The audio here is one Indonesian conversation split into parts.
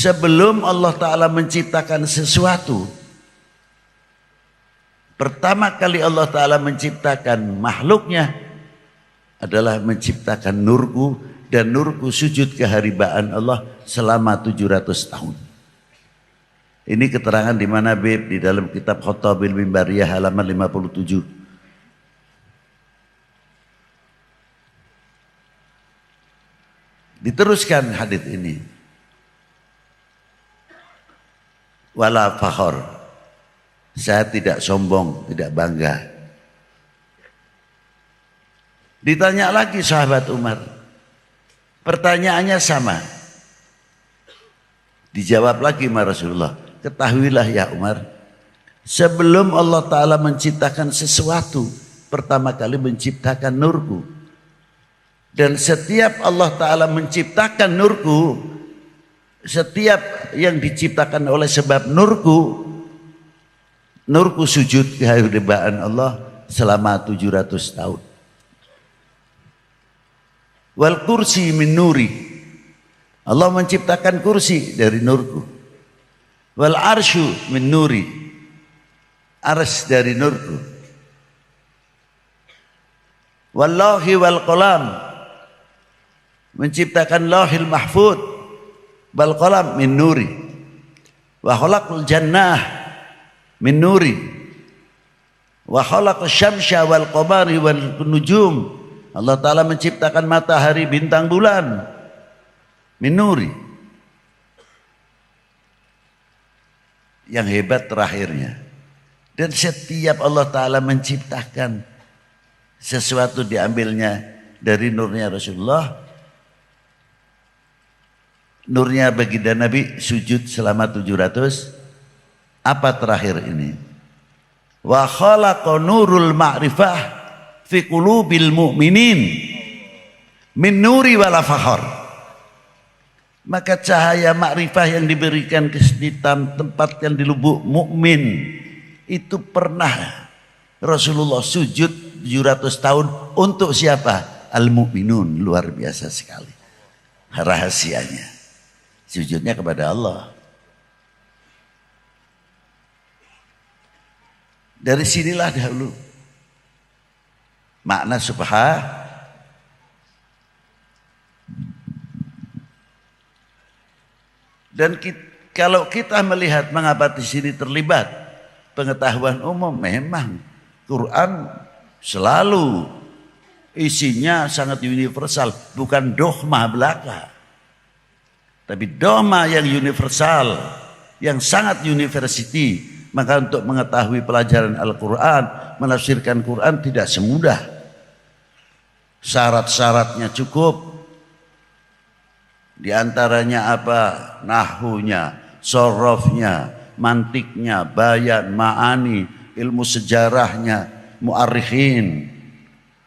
Sebelum Allah Ta'ala menciptakan sesuatu, pertama kali Allah Ta'ala menciptakan makhluknya adalah menciptakan nurku, dan nurku sujud keharibaan Allah selama 700 tahun. Ini keterangan di mana Bib? Di dalam kitab Khotabil Mimbariyah halaman 57. Diteruskan hadits ini. Wala fakhor. Saya tidak sombong, tidak bangga. Ditanya lagi sahabat Umar. Pertanyaannya sama. Dijawab lagi sama Rasulullah. Ketahuilah ya Umar, sebelum Allah Ta'ala menciptakan sesuatu, pertama kali menciptakan nurku. Dan setiap Allah Ta'ala menciptakan nurku, setiap yang diciptakan oleh sebab nurku, nurku sujud kehadiran Allah selama 700 tahun. Wal kursi min nuri, Allah menciptakan kursi dari nurku. Wal arsyu min nuri, ars dari nurku. Wallahi wal qalam, menciptakan lauhil mahfud, wal qalam min nuri. Wa khalaqal jannah min nuri. Wa khalaqal syamsa wal qamari wal nujum, Allah Ta'ala menciptakan matahari, bintang, bulan min nuri. Yang hebat terakhirnya, dan setiap Allah Ta'ala menciptakan sesuatu diambilnya dari nurnya Rasulullah. Nurnya baginda Nabi sujud selama 700. Apa terakhir ini? Wa khalaqa nurul ma'rifah fi qulubil mu'minin min nuri wala fakhar. Maka cahaya makrifah yang diberikan ke tempatkan di lubuk mukmin itu pernah Rasulullah sujud 700 tahun untuk siapa? Al-mu'minun. Luar biasa sekali rahasianya. Sujudnya kepada Allah. Dari sinilah dahulu makna subhah. Dan kalau kita melihat mengapa di sini terlibat pengetahuan umum, memang Quran selalu isinya sangat universal, bukan dogma belaka, tapi dogma yang universal, yang sangat university. Maka untuk mengetahui pelajaran Al-Quran, menafsirkan Quran tidak semudah. Syarat-syaratnya cukup. Di antaranya apa? Nahunya, sorofnya, mantiknya, bayan, ma'ani, ilmu sejarahnya, mu'arikhin.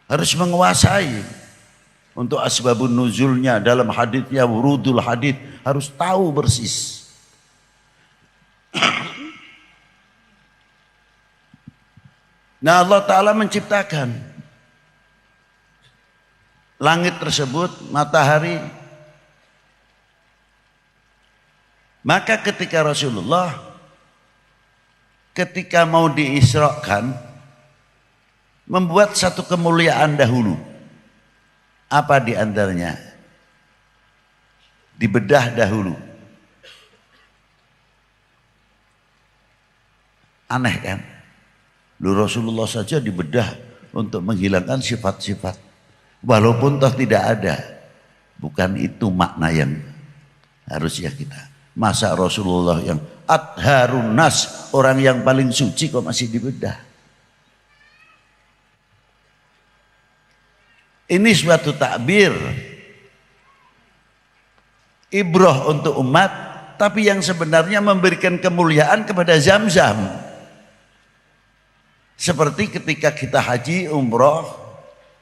Harus menguasai. Untuk asbabun nuzulnya dalam haditsnya, wurudul hadits, harus tahu persis. Nah, Allah Ta'ala menciptakan langit tersebut, matahari. Maka ketika Rasulullah ketika mau diisrakan membuat satu kemuliaan dahulu. Apa di antaranya? Dibedah dahulu. Aneh kan? Rasulullah saja dibedah untuk menghilangkan sifat-sifat. Walaupun toh tidak ada. Bukan itu makna yang harusnya kita. Masa Rasulullah yang atharun nas, orang yang paling suci kok masih dibedah? Ini suatu takbir, ibrah untuk umat, tapi yang sebenarnya memberikan kemuliaan kepada Zamzam. Seperti ketika kita haji, umroh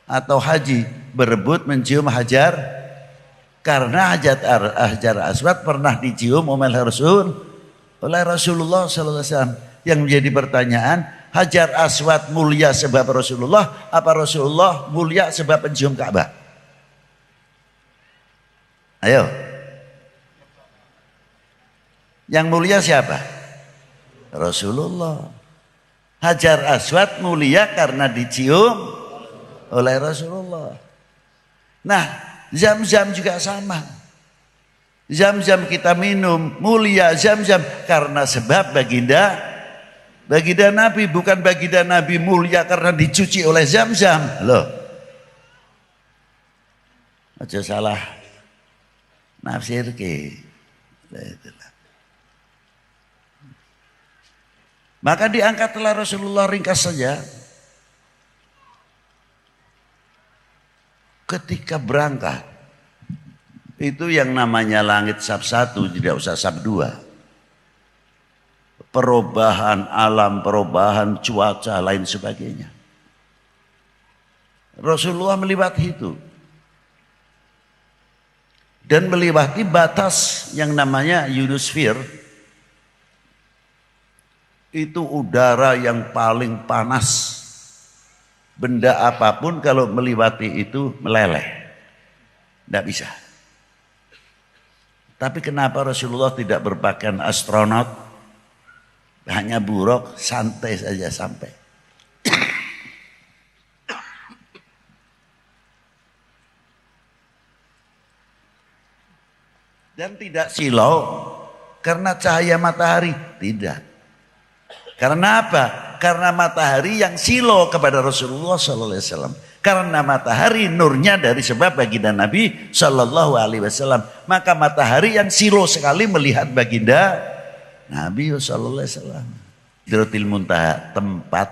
atau haji, berebut mencium hajar. Karena Hajar Aswad pernah dicium oleh Rasulullah SAW. Yang menjadi pertanyaan, Hajar Aswad mulia sebab Rasulullah, apa Rasulullah mulia sebab pencium Ka'bah? Ayo. Yang mulia siapa? Rasulullah. Hajar Aswad mulia karena dicium oleh Rasulullah. Nah, Zam-zam juga sama. Zam-zam kita minum, mulia Zam-zam karena sebab baginda Nabi, bukan baginda Nabi mulia karena dicuci oleh Zam-zam. Loh. Aja salah nafsir ke. Maka diangkatlah Rasulullah, ringkas saja. Ketika berangkat, itu yang namanya langit sab 1, tidak usah sab 2. Perubahan alam, perubahan cuaca, lain sebagainya. Rasulullah melewati itu. Dan melewati batas yang namanya ionosfer. Itu udara yang paling panas. Benda apapun kalau melewati itu meleleh. Tidak bisa. Tapi kenapa Rasulullah tidak berpakaian astronot? Hanya buruk, santai saja sampai. Dan tidak silau karena cahaya matahari. Tidak. Karena apa? Karena matahari yang silau kepada Rasulullah SAW. Karena matahari nurnya dari sebab baginda Nabi SAW. Maka matahari yang silau sekali melihat baginda Nabi SAW. Sidratil Muntaha, tempat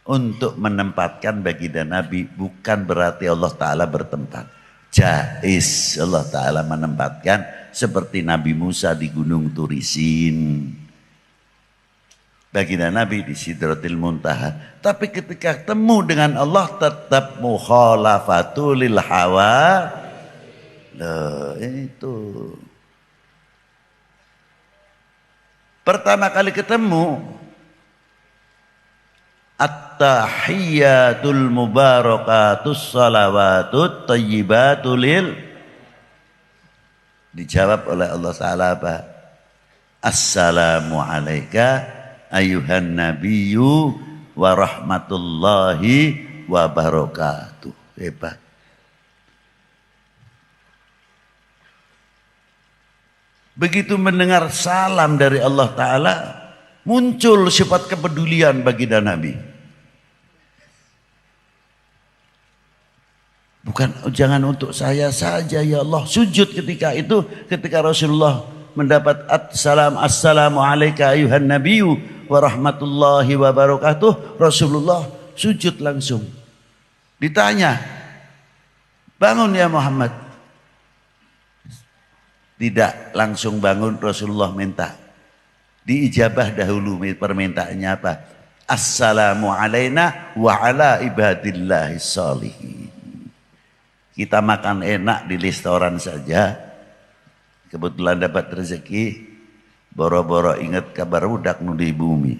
untuk menempatkan baginda Nabi. Bukan berarti Allah Ta'ala bertempat. Jais Allah Ta'ala menempatkan seperti Nabi Musa di Gunung Turisin. Baginda Nabi di Sidratil Muntaha. Tapi ketika temu dengan Allah tetap mukhalafatul lil hawa. Loh, itu. Pertama kali ketemu, at-tahiyyatul mubarakatus salawatut tayyibatul lil. Dijawab oleh Allah Ta'ala apa? Assalamu alayka ayuhan nabiyyu wa rahmatullahi wa barakatuh. Hebat. Begitu mendengar salam dari Allah Ta'ala, muncul sifat kepedulian baginda Nabi. Bukan, jangan untuk saya saja ya Allah. Sujud ketika itu, ketika Rasulullah mendapat assalamu alayka ayuhan nabiyyu wa rahmatullahi wa barakatuh, Rasulullah sujud langsung. Ditanya, bangun ya Muhammad. Tidak langsung bangun, Rasulullah minta. Diijabah dahulu permintaannya apa? Assalamu alayna wa ala ibadillahi sholihin. Kita makan enak di restoran saja. Kebetulan dapat rezeki, boro-boro ingat kabar budak nu di bumi.